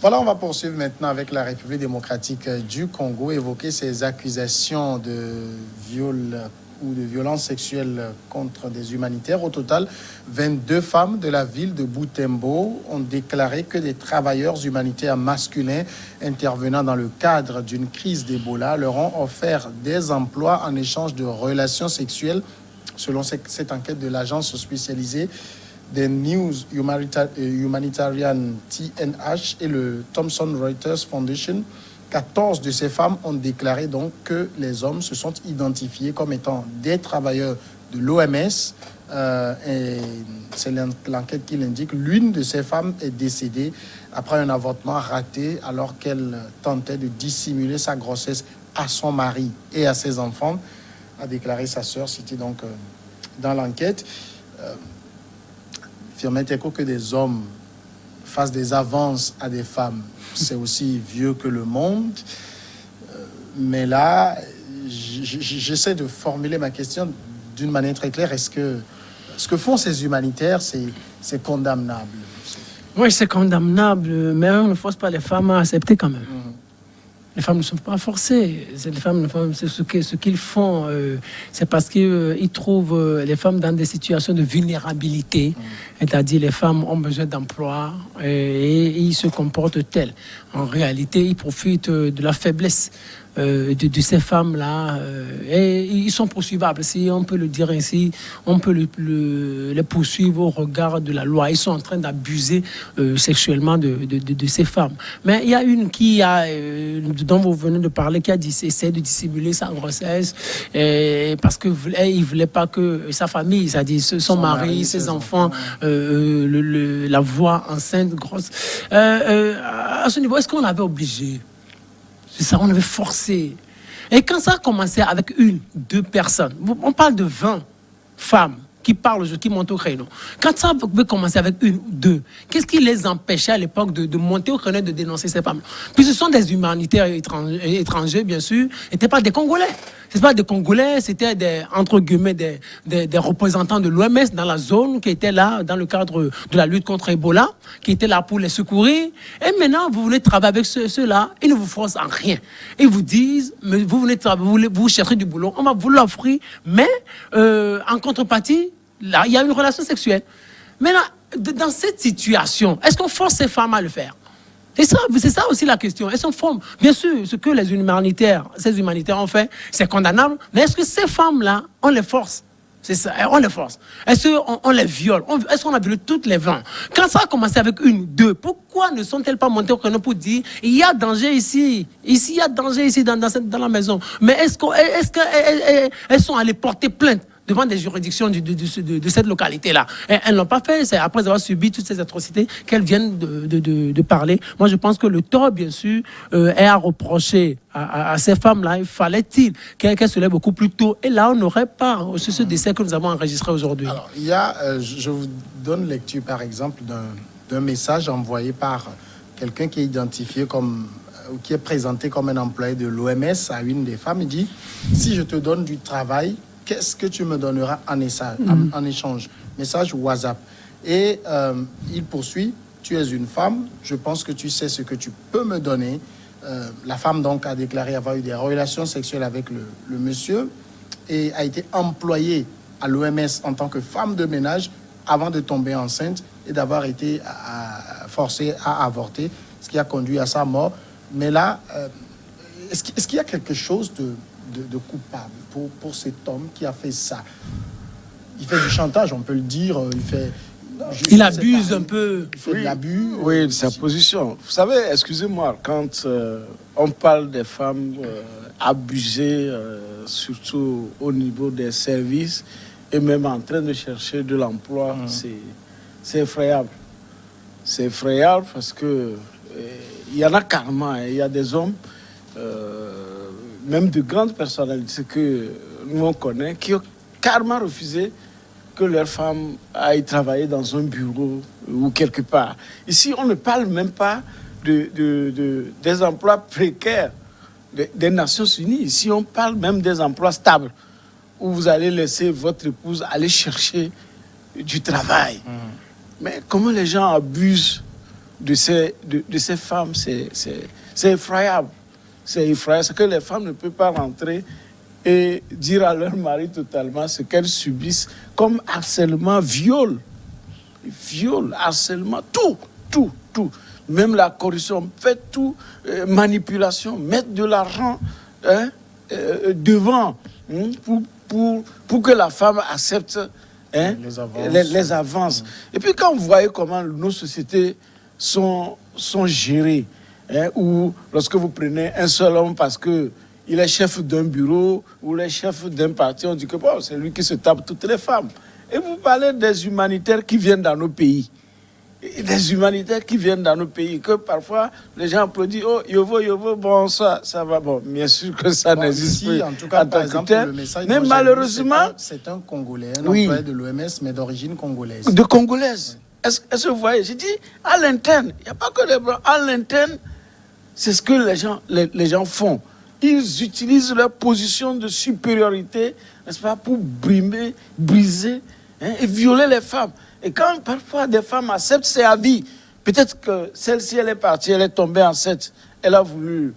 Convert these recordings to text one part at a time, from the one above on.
Voilà, on va poursuivre maintenant avec la République démocratique du Congo, évoquer ces accusations de viol ou de violences sexuelles contre des humanitaires. Au total, 22 femmes de la ville de Butembo ont déclaré que des travailleurs humanitaires masculins intervenant dans le cadre d'une crise d'Ebola leur ont offert des emplois en échange de relations sexuelles, selon cette enquête de l'agence spécialisée des News Humanitarian TNH et le Thomson Reuters Foundation. 14 de ces femmes ont déclaré donc que les hommes se sont identifiés comme étant des travailleurs de l'OMS. Et c'est l'enquête qui l'indique. L'une de ces femmes est décédée après un avortement raté alors qu'elle tentait de dissimuler sa grossesse à son mari et à ses enfants, a déclaré sa sœur, citée donc dans l'enquête. Affirmer que des hommes fassent des avances à des femmes, c'est aussi vieux que le monde. Mais là, j'essaie de formuler ma question d'une manière très claire. Est-ce que ce que font ces humanitaires, c'est condamnable? Oui, c'est condamnable, mais on ne force pas les femmes à accepter quand même. Les femmes ne sont pas forcées. Les femmes, c'est ce qu'ils font. C'est parce qu'ils trouvent les femmes dans des situations de vulnérabilité. C'est-à-dire les femmes ont besoin d'emploi et ils se comportent tels. En réalité, ils profitent de la faiblesse de ces femmes-là. Et ils sont poursuivables. Si on peut le dire ainsi, on peut les poursuivre au regard de la loi. Ils sont en train d'abuser sexuellement de ces femmes. Mais il y a une qui a, dont vous venez de parler, qui a essayé de dissimuler sa grossesse parce qu'il ne voulait pas que sa famille, c'est-à-dire son mari, ses enfants, la voient enceinte, grosse. À ce niveau, est-ce qu'on l'avait obligé? C'est ça, on avait forcé. Et quand ça a commencé avec 2 personnes, on parle de 20 femmes qui parlent, qui montent au créneau. Quand ça pouvait commencer avec 1 ou 2, qu'est-ce qui les empêchait à l'époque de monter au créneau, de dénoncer ces femmes? Puis ce sont des humanitaires étrangers, bien sûr, n'étaient pas des Congolais. Ce pas des Congolais, c'était entre guillemets des représentants de l'OMS dans la zone qui étaient là dans le cadre de la lutte contre Ebola, qui étaient là pour les secourir. Et maintenant, vous voulez travailler avec ceux-là, ils ne vous forcent en rien. Ils vous disent, mais vous venez travailler, vous cherchez du boulot, on va vous l'offrir, mais en contrepartie, là, il y a une relation sexuelle. Maintenant, dans cette situation, est-ce qu'on force ces femmes à le faire? C'est ça aussi la question. Elles sont femmes. Bien sûr, ce que ces humanitaires ont fait, c'est condamnable. Mais est-ce que ces femmes-là, on les force? C'est ça, on les force. Est-ce qu'on les viole? Est-ce qu'on a violé toutes les 20? Quand ça a commencé avec 1, 2, pourquoi ne sont-elles pas montées au créneau pour dire il y a danger ici? Ici, il y a danger ici dans la maison. Mais est-ce qu'elles sont allées porter plainte devant des juridictions de cette localité-là? Elles ne l'ont pas fait. C'est après avoir subi toutes ces atrocités qu'elles viennent de parler. Moi, je pense que le tort, bien sûr, est à reprocher à ces femmes-là. Il fallait-il qu'elles se lèvent beaucoup plus tôt. Et là, on n'aurait pas ce décès que nous avons enregistré aujourd'hui. Alors, il y a, je vous donne lecture, par exemple, d'un message envoyé par quelqu'un qui est identifié comme, ou qui est présenté comme un employé de l'OMS à une des femmes. Il dit, si je te donne du travail, qu'est-ce que tu me donneras en échange? Message WhatsApp. Et il poursuit, tu es une femme, je pense que tu sais ce que tu peux me donner. La femme donc a déclaré avoir eu des relations sexuelles avec le monsieur et a été employée à l'OMS en tant que femme de ménage avant de tomber enceinte et d'avoir été forcée à avorter, ce qui a conduit à sa mort. Mais là, est-ce qu'il y a quelque chose de coupable pour cet homme qui a fait ça? Il fait du chantage, on peut le dire. Il abuse un peu. Il fait de l'abus. Oui, de sa position. Vous savez, excusez-moi, quand on parle des femmes abusées, surtout au niveau des services, et même en train de chercher de l'emploi, c'est effrayable. C'est effrayable parce que il y en a carrément. Il y a des hommes, même de grandes personnalités que nous on connaît, qui ont carrément refusé que leur femme aille travailler dans un bureau ou quelque part. Ici, on ne parle même pas des emplois précaires des Nations Unies. Ici, on parle même des emplois stables, où vous allez laisser votre épouse aller chercher du travail. Mais comment les gens abusent de ces femmes, c'est effroyable. C'est effroyable. C'est que les femmes ne peuvent pas rentrer et dire à leur mari totalement ce qu'elles subissent comme harcèlement, viol, harcèlement, tout. Même la corruption, fait tout, manipulation, mettre de l'argent devant pour que la femme accepte les avances. Et puis quand vous voyez comment nos sociétés sont gérées, ou lorsque vous prenez un seul homme parce que il est chef d'un bureau ou il est chef d'un parti, on dit que bon, c'est lui qui se tape toutes les femmes. Et vous parlez des humanitaires qui viennent dans nos pays. Des humanitaires qui viennent dans nos pays, que parfois les gens applaudissent, oh, Yovo, bon, ça va, bon, bien sûr que ça n'existe pas. En tout cas, par exemple, le message mais malheureusement, c'est un Congolais, un employé de l'OMS, mais d'origine congolaise. De Congolaise. Est-ce que vous voyez? J'ai dit, à l'interne, il n'y a pas que les Blancs, à l'interne, c'est ce que les gens font. Ils utilisent leur position de supériorité, n'est-ce pas, pour briser et violer les femmes. Et quand parfois des femmes acceptent ses avis, peut-être que celle-ci, elle est partie, elle est tombée enceinte, elle a voulu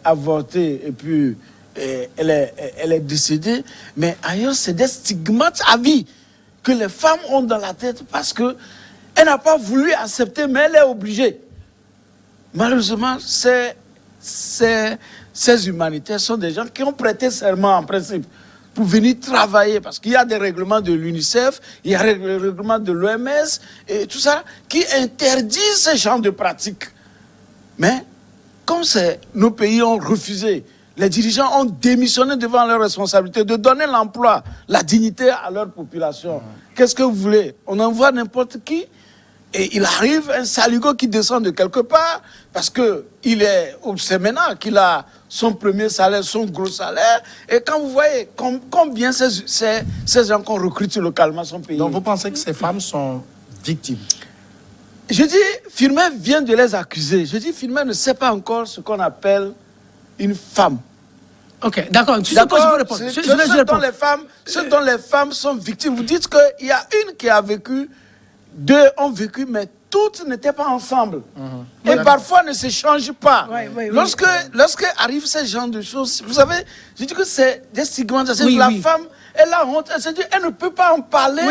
avorter et puis elle est décédée. Mais ailleurs, c'est des stigmates à vie que les femmes ont dans la tête parce qu'elle n'a pas voulu accepter, mais elle est obligée. Malheureusement, ces humanitaires sont des gens qui ont prêté serment en principe pour venir travailler, parce qu'il y a des règlements de l'UNICEF, il y a des règlements de l'OMS, et tout ça, qui interdisent ce genre de pratiques. Mais, comme nos pays ont refusé, les dirigeants ont démissionné devant leurs responsabilités de donner l'emploi, la dignité à leur population. Qu'est-ce que vous voulez? On envoie n'importe qui, et il arrive un saligo qui descend de quelque part, parce que c'est maintenant qu'il a son premier salaire, son gros salaire. Et quand vous voyez combien ces gens qu'on recrute localement sont payés. Donc vous pensez que ces femmes sont victimes? Je dis, Firmin vient de les accuser. Je dis, Firmin ne sait pas encore ce qu'on appelle une femme. Ok, d'accord. Ce dont les femmes sont victimes. Vous dites qu'il y a une qui a vécu, deux ont vécu, mais toutes n'étaient pas ensemble. Et parfois ne se changent pas. Lorsque arrivent ce genre de choses, vous savez, je dis que c'est des stigmates. La femme, elle a honte, elle ne peut pas en parler.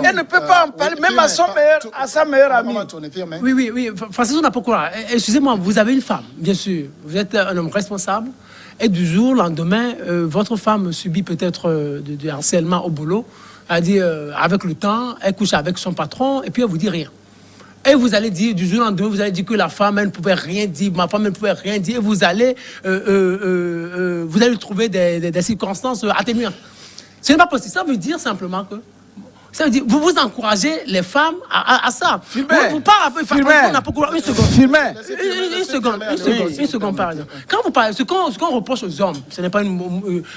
Elle ne peut pas en parler, même à sa meilleure amie. Oui. Francis Napokola, excusez-moi, vous avez une femme, bien sûr. Vous êtes un homme responsable. Et du jour au lendemain, votre femme subit peut-être du harcèlement au boulot. C'est-à-dire, avec le temps, elle couche avec son patron et puis elle vous dit rien. Et vous allez dire, du jour au lendemain, vous allez dire que la femme, elle ne pouvait rien dire, ma femme, elle ne pouvait rien dire. Et vous allez trouver des circonstances atténuantes. Ce n'est pas possible. Ça veut dire simplement que... Ça veut dire, vous encouragez les femmes à ça. Une seconde, par exemple. Quand vous parlez, ce qu'on reproche aux hommes, ce n'est pas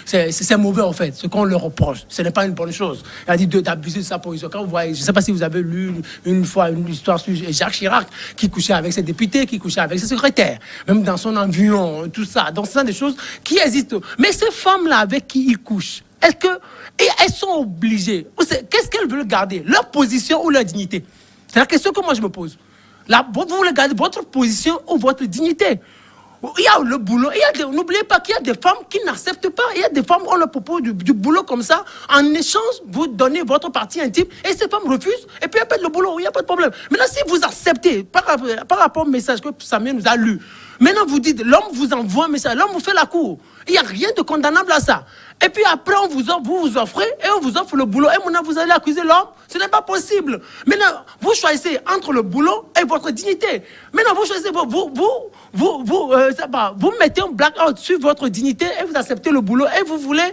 c'est mauvais en fait. Ce qu'on leur reproche, ce n'est pas une bonne chose. Il a dit d'abuser de sa position. Quand vous voyez, je ne sais pas si vous avez lu une fois une histoire sur Jacques Chirac qui couchait avec ses députés, qui couchait avec ses secrétaires, même dans son avion, tout ça. Donc, ce sont des choses qui existent. Mais ces femmes-là avec qui il couche, elles sont obligées. Qu'est-ce qu'elles veulent garder? Leur position ou leur dignité? C'est la question que moi je me pose. Vous voulez garder votre position ou votre dignité? Il y a le boulot. N'oubliez pas qu'il y a des femmes qui n'acceptent pas. Il y a des femmes, on leur propose du boulot comme ça. En échange, vous donnez votre partie intime et ces femmes refusent. Et puis elles perdent le boulot. Il n'y a pas de problème. Maintenant, si vous acceptez, par rapport au message que Samir nous a lu, maintenant vous dites, l'homme vous envoie un message, l'homme vous fait la cour. Il n'y a rien de condamnable à ça. Et puis après, vous vous offrez et on vous offre le boulot. Et maintenant, vous allez accuser l'homme. Ce n'est pas possible. Maintenant, vous choisissez entre le boulot et votre dignité. Maintenant, vous choisissez, vous mettez un blackout sur votre dignité et vous acceptez le boulot. Et vous voulez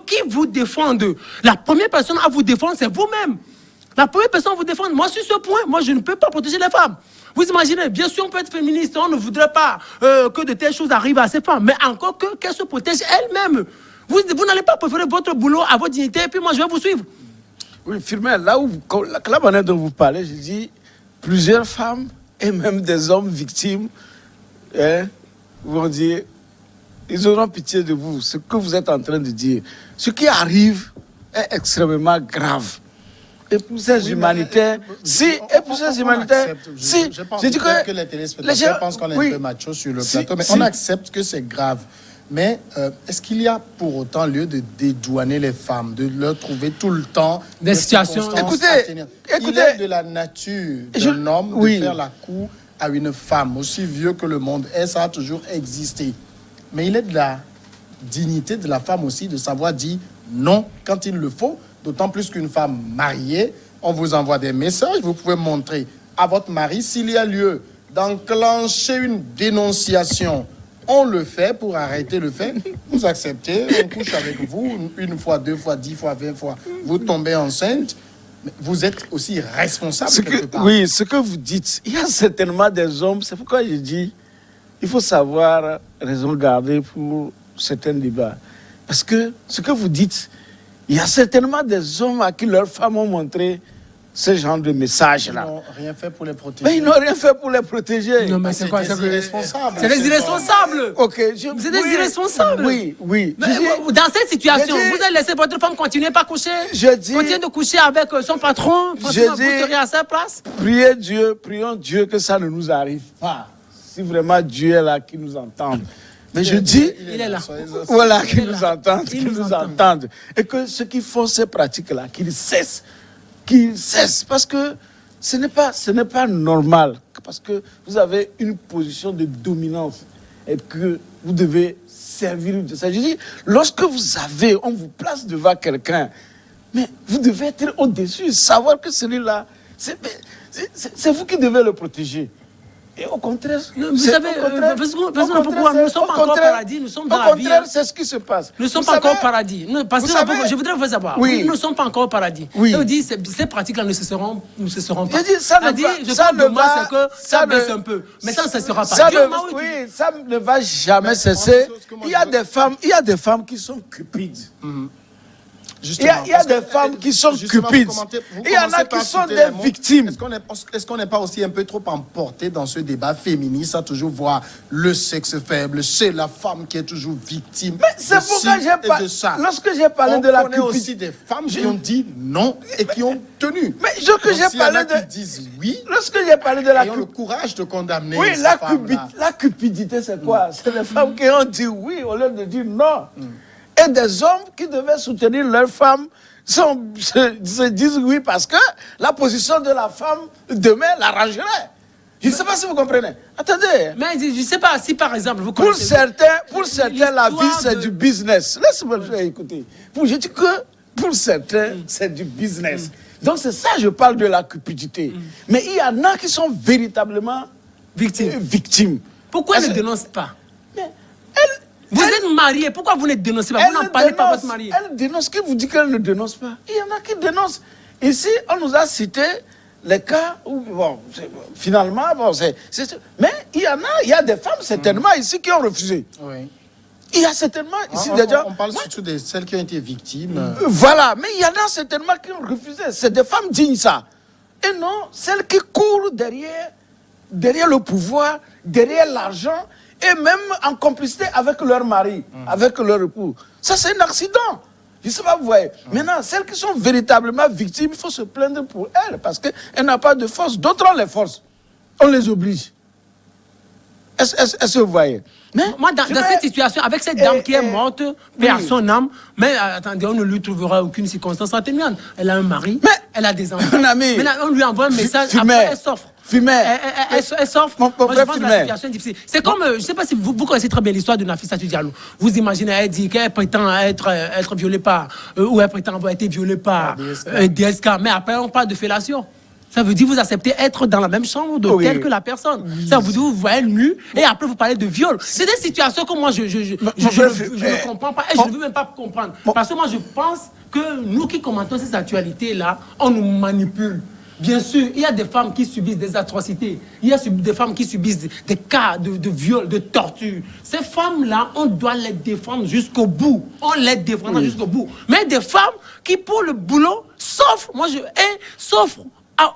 qui vous défende. La première personne à vous défendre, c'est vous-même. La première personne à vous défendre. Moi, sur ce point, moi, je ne peux pas protéger les femmes. Vous imaginez, bien sûr, on peut être féministe, on ne voudrait pas que de telles choses arrivent à ces femmes, mais encore qu'elles se protègent elles-mêmes. Vous n'allez pas préférer votre boulot à votre dignité, et puis moi, je vais vous suivre. Oui, Firmin, la manière dont vous parlez, je dis, plusieurs femmes et même des hommes victimes vont dire, ils auront pitié de vous, ce que vous êtes en train de dire. Ce qui arrive est extrêmement grave. et pour ces humanitaires, je dis que les téléspectateurs pensent qu'on est un peu macho sur le plateau, mais on accepte que c'est grave. Mais est-ce qu'il y a pour autant lieu de dédouaner les femmes, de leur trouver tout le temps des situations? Écoutez, il est de la nature d'un homme de faire la cour à une femme, aussi vieux que le monde est, ça a toujours existé. Mais il est de la dignité de la femme aussi de savoir dire non quand il le faut, d'autant plus qu'une femme mariée, on vous envoie des messages, vous pouvez montrer à votre mari s'il y a lieu d'enclencher une dénonciation. On le fait pour arrêter le fait. Vous acceptez, on couche avec vous une fois, 2 fois, 10 fois, 20 fois. Vous tombez enceinte. Mais vous êtes aussi responsable quelque part. Oui, ce que vous dites, il y a certainement des hommes. C'est pourquoi je dis, il faut savoir raison garder pour certains débats. Parce que ce que vous dites, il y a certainement des hommes à qui leurs femmes ont montré ce genre de message-là. Ils n'ont rien fait pour les protéger. Mais ils n'ont rien fait pour les protéger. Non, mais c'est quoi? C'est des irresponsables. C'est des irresponsables. Ok, C'est des irresponsables. Oui. Mais dans cette situation, vous allez laisser votre femme continuer pas coucher? Continuer de coucher avec son patron? Vous serez à sa place? Prions Dieu que ça ne nous arrive pas. Si vraiment Dieu est là, qu'il nous entende. Mais je dis, il est là. Voilà, qu'ils nous entendent. Et que ceux qui font ces pratiques-là, qu'ils cessent. Parce que ce n'est pas normal. Parce que vous avez une position de dominance et que vous devez servir de ça. Je dis, lorsque on vous place devant quelqu'un, mais vous devez être au-dessus, savoir que celui-là, c'est vous qui devez le protéger. Et au contraire, vous savez, pourquoi nous ne sommes pas encore paradis, nous sommes dans la vie. Au contraire, c'est ce qui se passe. Nous ne sommes pas encore paradis. Je voudrais vous savoir. Oui. Nous ne sommes pas encore paradis. Oui. Je vous dis, ces pratiques-là ne cesseront pas. Je dis, ça baisse un peu. Mais ça ne cessera pas. Ça ne va jamais cesser. Il y a des femmes qui sont cupides. Il y a des femmes qui sont cupides. Il y en a qui sont des victimes. Est-ce qu'on n'est pas aussi un peu trop emporté dans ce débat féministe à toujours voir le sexe faible chez la femme qui est toujours victime? Mais c'est pourquoi lorsque j'ai parlé de la cupidité, on connaît aussi des femmes qui ont dit non et qui ont tenu. Mais qui disent oui, lorsque j'ai parlé de la cupidité, le courage de condamner. Oui, la cupidité, c'est quoi? C'est les femmes qui ont dit oui au lieu de dire non. Et des hommes qui devaient soutenir leurs femmes se disent oui parce que la position de la femme demain l'arrangerait. Je ne sais pas si vous comprenez. Attendez. Mais je ne sais pas si par exemple vous pour certains, la vie c'est du business. Laisse-moi écouter. Je dis que pour certains c'est du business. Donc c'est ça je parle de la cupidité. Mais il y en a qui sont véritablement victimes. Pourquoi ne dénoncent pas? Vous êtes marié, pourquoi vous ne dénoncez pas? Vous n'en parlez pas à votre marié. Elle dénonce. Qui vous dit qu'elle ne dénonce pas? Il y en a qui dénoncent. Ici, on nous a cité les cas où, finalement, mais il y a des femmes certainement ici qui ont refusé. Oui. Il y a certainement ici on parle surtout de celles qui ont été victimes. Voilà, mais il y en a certainement qui ont refusé. C'est des femmes dignes, ça. Et non, celles qui courent derrière le pouvoir, derrière l'argent, et même en complicité avec leur mari, avec leur époux. Ça, c'est un accident. Je ne sais pas, vous voyez. Maintenant, celles qui sont véritablement victimes, il faut se plaindre pour elles, parce qu'elles n'ont pas de force. D'autres ont les forces. On les oblige. Est-ce que vous voyez? Mais moi, dans cette situation, avec cette dame qui est morte, paix à son âme, mais attendez, on ne lui trouvera aucune circonstance atténuante. Elle a un mari, elle a des enfants. Maintenant, on lui envoie un message, après elle s'offre. Elle s'offre. Moi, je pense que la situation est difficile. C'est comme, je ne sais pas si vous connaissez très bien l'histoire de Nafissatou Diallo. Vous imaginez, elle dit qu'elle prétend être violée par, ou elle prétend avoir été violée par DSK, mais après on parle de fellation. Ça veut dire que vous acceptez être dans la même chambre d'hôtel que la personne. Ça veut dire que vous voyez nu et après vous parlez de viol. C'est des situations que moi je ne comprends pas et je ne veux même pas comprendre. Parce que moi je pense que nous qui commentons ces actualités-là, on nous manipule. Bien sûr, il y a des femmes qui subissent des atrocités. Il y a des femmes qui subissent des cas de viol, de torture. Ces femmes-là, on doit les défendre jusqu'au bout. On les défendra jusqu'au bout. Mais des femmes qui, pour le boulot, s'offrent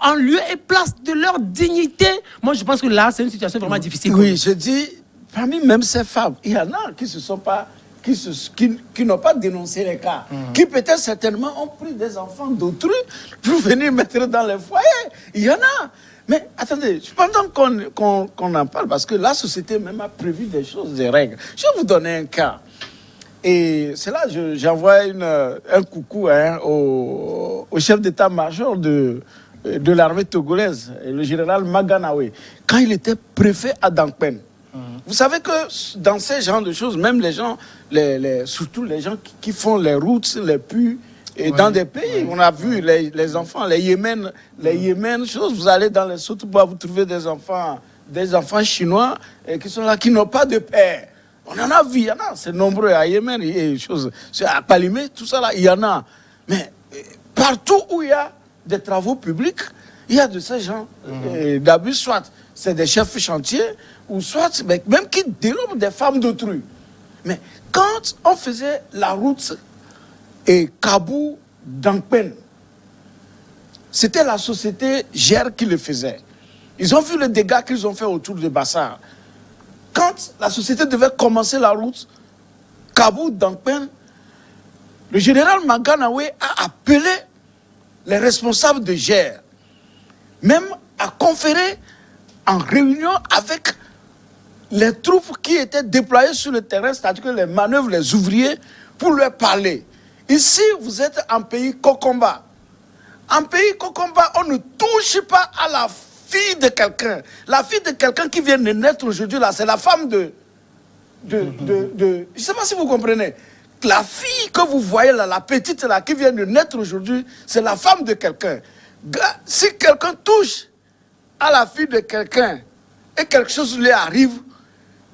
en lieu et place de leur dignité. Moi, je pense que là, c'est une situation vraiment difficile. Oui, je dis, parmi même ces femmes, il y en a qui qui n'ont pas dénoncé les cas, qui peut-être certainement ont pris des enfants d'autrui pour venir mettre dans les foyers. Il y en a. Mais attendez, pendant qu'on en parle, parce que la société même a prévu des choses, des règles. Je vais vous donner un cas. Et c'est là que j'envoie un coucou au chef d'état-major de l'armée togolaise, le général Maganawe, quand il était préfet à Dankpen. Vous savez que dans ces genres de choses, même les gens, surtout les gens qui font les routes, les puits, et dans des pays, on a vu les enfants, les Yémen, choses, vous allez dans les Sotoba, vous trouvez des enfants chinois qui sont là, qui n'ont pas de père. On en a vu, il y en a, c'est nombreux à Yémen, et choses, à Palimé, tout ça là, il y en a. Mais partout où il y a des travaux publics, il y a de ces gens d'abus, soit c'est des chefs chantiers, ou soit même qui dérobent des femmes d'autrui. Mais quand on faisait la route et Kabou-Dankpen, c'était la société GER qui le faisait. Ils ont vu les dégâts qu'ils ont fait autour de Bassar. Quand la société devait commencer la route Kabou-Dankpen, le général Maganawe a appelé les responsables de GER, même à conférer en réunion avec les troupes qui étaient déployées sur le terrain, c'est-à-dire que les manœuvres, les ouvriers, pour leur parler. Ici, vous êtes en pays Kokomba. En pays Kokomba, on ne touche pas à la fille de quelqu'un. La fille de quelqu'un qui vient de naître aujourd'hui, là, c'est la femme de... Je ne sais pas si vous comprenez. La fille que vous voyez là, la petite là, qui vient de naître aujourd'hui, c'est la femme de quelqu'un. Si quelqu'un touche à la fille de quelqu'un et quelque chose lui arrive,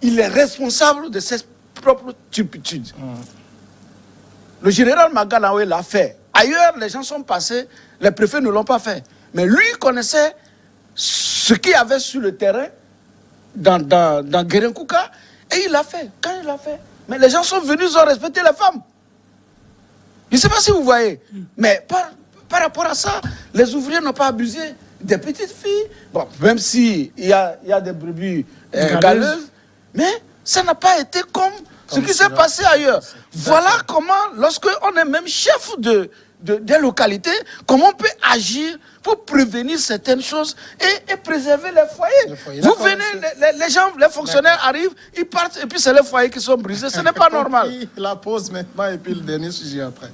il est responsable de ses propres turpitudes. Le général Maganawe l'a fait. Ailleurs, les gens sont passés, les préfets ne l'ont pas fait. Mais lui connaissait ce qu'il y avait sur le terrain dans Guérenkouka et il l'a fait. Quand il l'a fait, mais les gens sont venus, ils ont respecté les femmes. Je ne sais pas si vous voyez, mais par rapport à ça, les ouvriers n'ont pas abusé des petites filles. Bon, même s'il y a des brebis galeuses, mais ça n'a pas été comme ce qui s'est passé ailleurs. Voilà comment, lorsque on est même chef des localités, comment on peut agir pour prévenir certaines choses et préserver les foyers. Vous venez, les gens, les fonctionnaires arrivent, ils partent et puis c'est les foyers qui sont brisés. Ce n'est pas normal. La pause maintenant et puis le dernier sujet après.